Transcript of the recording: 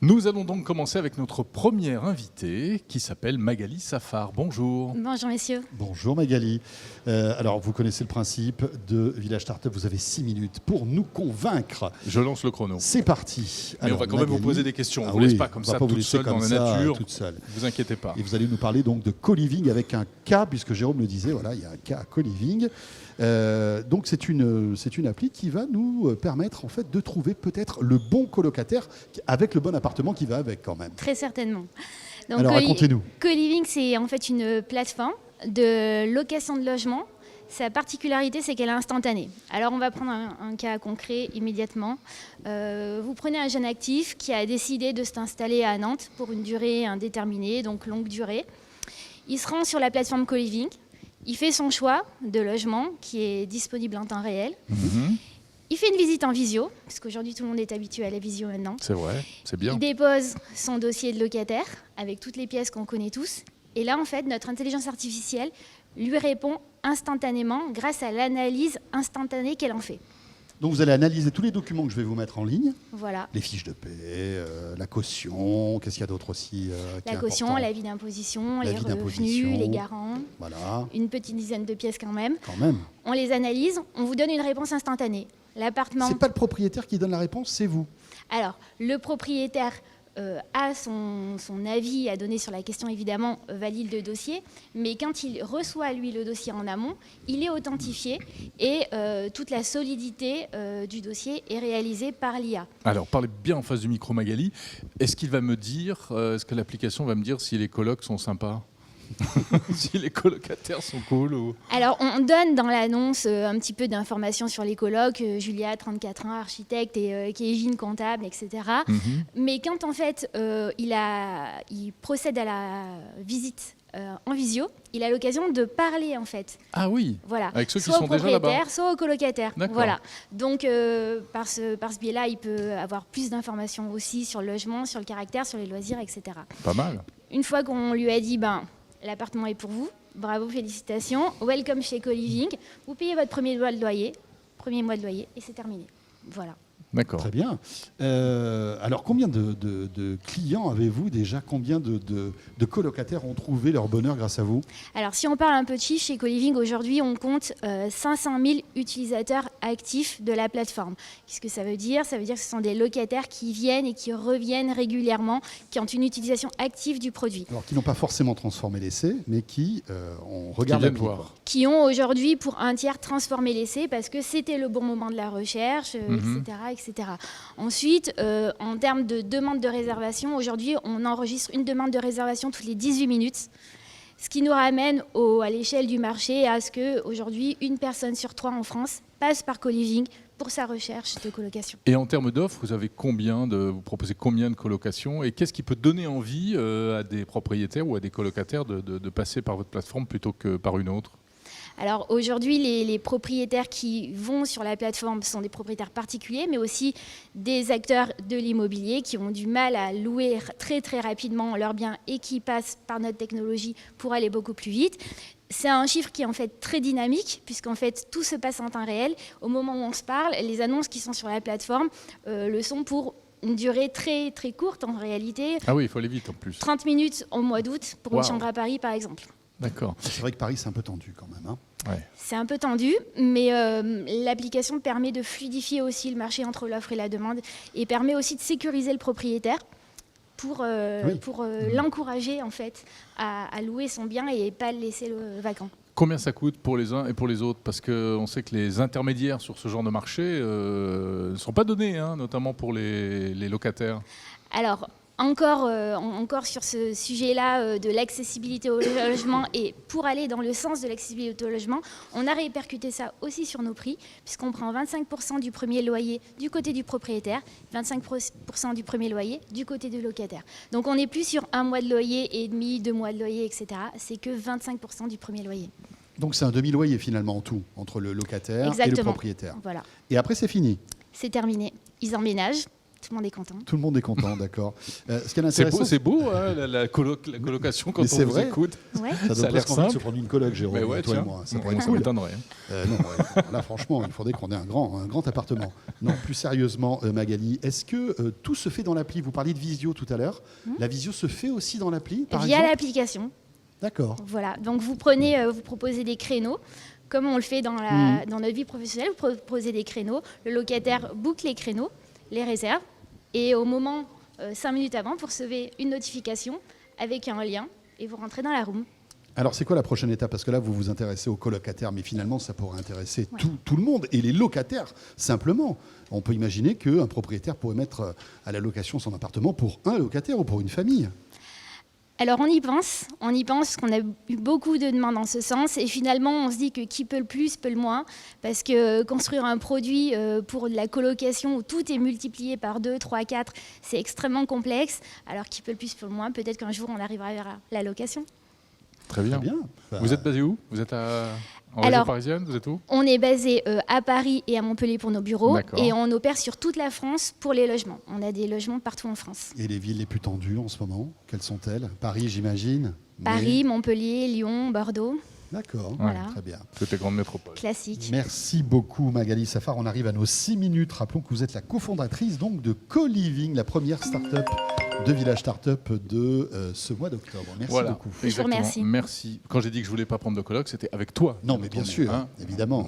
Nous allons donc commencer avec notre première invitée qui s'appelle Magali Safar. Bonjour. Bonjour messieurs. Bonjour Magali. Alors vous connaissez le principe de Village Startup, vous avez 6 minutes pour nous convaincre. Je lance le chrono. C'est parti. Mais alors, on va quand même vous poser des questions. On ne vous laisse pas comme ça toute seule dans la nature. Toute seule. Ne vous inquiétez pas. Et vous allez nous parler donc de co-living avec un K, puisque Jérôme le disait, voilà, il y a un K à co-living. Donc c'est une appli qui va nous permettre en fait de trouver peut-être le bon colocataire avec le bon appartement qui va avec quand même. Très certainement. Donc, alors racontez-nous. Co-living, c'est en fait une plateforme de location de logement. Sa particularité, c'est qu'elle est instantanée. Alors on va prendre un cas concret immédiatement. Vous prenez un jeune actif qui a décidé de s'installer à Nantes pour une durée indéterminée, donc longue durée. Il se rend sur la plateforme co-living. Il fait son choix de logement qui est disponible en temps réel. Il fait une visite en visio, parce qu'aujourd'hui tout le monde est habitué à la visio maintenant. C'est vrai, c'est bien. Il dépose son dossier de locataire avec toutes les pièces qu'on connaît tous. Et là, en fait, notre intelligence artificielle lui répond instantanément grâce à l'analyse instantanée qu'elle en fait. Donc vous allez analyser tous les documents que je vais vous mettre en ligne. Voilà. Les fiches de paie, la caution, qu'est-ce qu'il y a d'autre aussi La caution, l'avis d'imposition, les revenus, les garants. Voilà. Une petite dizaine de pièces quand même. Quand même. On les analyse, on vous donne une réponse instantanée. L'appartement. C'est pas le propriétaire qui donne la réponse, c'est vous. Alors, le propriétaire a son avis à donner sur la question, évidemment, valide le dossier. Mais quand il reçoit, lui, le dossier en amont, il est authentifié et toute la solidité du dossier est réalisée par l'IA. Alors, parlez bien en face du micro, Magali. Est-ce qu'il va me dire, est-ce que l'application va me dire si les colocs sont sympas si les colocataires sont cool ou... Alors, on donne dans l'annonce un petit peu d'informations sur les colocs, Julia, 34 ans, architecte, et Kéjine, comptable, etc. Mais quand, en fait, il procède à la visite en visio, il a l'occasion de parler, en fait. Ah oui, voilà. Avec ceux qui sont déjà là-bas. Soit aux colocataires. D'accord. Voilà. Donc, par ce biais-là, il peut avoir plus d'informations aussi sur le logement, sur le caractère, sur les loisirs, etc. Pas mal. Une fois qu'on lui a dit, l'appartement est pour vous, bravo, félicitations, welcome chez co-living, vous payez votre premier mois de loyer, et c'est terminé. Voilà. D'accord. Très bien. Alors, combien de clients avez-vous déjà? Combien de colocataires ont trouvé leur bonheur grâce à vous? Alors, si on parle un peu de chiffres, chez co-living, aujourd'hui, on compte 500 000 utilisateurs actifs de la plateforme. Qu'est-ce que ça veut dire? Ça veut dire que ce sont des locataires qui viennent et qui reviennent régulièrement, qui ont une utilisation active du produit. Alors, qui n'ont pas forcément transformé l'essai, mais qui ont regardé l'appli. Qui ont aujourd'hui, pour un tiers, transformé l'essai parce que c'était le bon moment de la recherche, etc. Ensuite, en termes de demande de réservation, aujourd'hui, on enregistre une demande de réservation toutes les 18 minutes, ce qui nous ramène à l'échelle du marché à ce qu'aujourd'hui, une personne sur 3 en France passe par co-living pour sa recherche de colocation. Et en termes d'offres, vous proposez combien de colocations et qu'est-ce qui peut donner envie à des propriétaires ou à des colocataires de passer par votre plateforme plutôt que par une autre? Alors aujourd'hui, les propriétaires qui vont sur la plateforme sont des propriétaires particuliers, mais aussi des acteurs de l'immobilier qui ont du mal à louer très très rapidement leurs biens et qui passent par notre technologie pour aller beaucoup plus vite. C'est un chiffre qui est en fait très dynamique, puisqu'en fait tout se passe en temps réel. Au moment où on se parle, les annonces qui sont sur la plateforme le sont pour une durée très très courte en réalité. Ah oui, il faut aller vite en plus. 30 minutes au mois d'août pour une chambre à Paris par exemple. D'accord. C'est vrai que Paris, c'est un peu tendu quand même. Ouais. C'est un peu tendu, mais l'application permet de fluidifier aussi le marché entre l'offre et la demande et permet aussi de sécuriser le propriétaire pour l'encourager en fait à louer son bien et pas le laisser vacant. Combien ça coûte pour les uns et pour les autres? Parce qu'on sait que les intermédiaires sur ce genre de marché ne sont pas donnés, notamment pour les locataires. Alors, encore sur ce sujet-là de l'accessibilité au logement et pour aller dans le sens de l'accessibilité au logement, on a répercuté ça aussi sur nos prix puisqu'on prend 25% du premier loyer du côté du propriétaire, 25% du premier loyer du côté du locataire. Donc on n'est plus sur 1 mois de loyer et demi, 2 mois de loyer, etc. C'est que 25% du premier loyer. Donc c'est un demi-loyer finalement en tout, entre le locataire et le propriétaire. Voilà. Et après c'est fini. C'est terminé. Ils emménagent. Tout le monde est content. Tout le monde est content, d'accord. Ce qui est C'est intéressant, beau hein, la colocation quand Mais on c'est vous vrai. écoute. Ouais. ça ça a donne l'air presque envie de se simple. prendre une coloc, Jérôme, Mais ouais, toi tiens, et moi. Ça pourrait être ça cool. m'étonnerait. Non, ouais, là, franchement, il faudrait qu'on ait un grand appartement. Non, plus sérieusement, Magali, est-ce que tout se fait dans l'appli? Vous parliez de visio tout à l'heure. La visio se fait aussi dans l'appli, par Via exemple? l'application. D'accord. Voilà. Donc vous proposez des créneaux, comme on le fait dans notre vie professionnelle. Vous proposez des créneaux. Le locataire book les créneaux, les réserve, et au moment 5 minutes avant, vous recevez une notification avec un lien et vous rentrez dans la room. Alors, c'est quoi la prochaine étape? Parce que là, vous vous intéressez aux colocataires, mais finalement, ça pourrait intéresser tout le monde et les locataires, simplement. On peut imaginer qu'un propriétaire pourrait mettre à la location son appartement pour un locataire ou pour une famille. Alors on y pense parce qu'on a eu beaucoup de demandes en ce sens et finalement on se dit que qui peut le plus peut le moins parce que construire un produit pour de la colocation où tout est multiplié par 2, 3, 4, c'est extrêmement complexe. Alors qui peut le plus peut le moins, peut-être qu'un jour on arrivera vers la location. Très bien. Très bien. Vous êtes basé où? Vous êtes en région Alors, parisienne? Vous êtes où? On est basé à Paris et à Montpellier pour nos bureaux D'accord. et on opère sur toute la France pour les logements. On a des logements partout en France. Et les villes les plus tendues en ce moment, quelles sont-elles? Paris, j'imagine. Paris, Montpellier, Lyon, Bordeaux, D'accord, Voilà. très bien. Toutes les grandes métropoles. classique. Merci beaucoup Magali Safar. On arrive à nos 6 minutes. Rappelons que vous êtes la cofondatrice donc de Co-Living, la première start-up de Village Startup de ce mois d'octobre. Merci Voilà. beaucoup. Je vous remercie. Merci. Quand j'ai dit que je voulais pas prendre de coloc, c'était avec toi. Non, mais bien sûr, Hein. évidemment.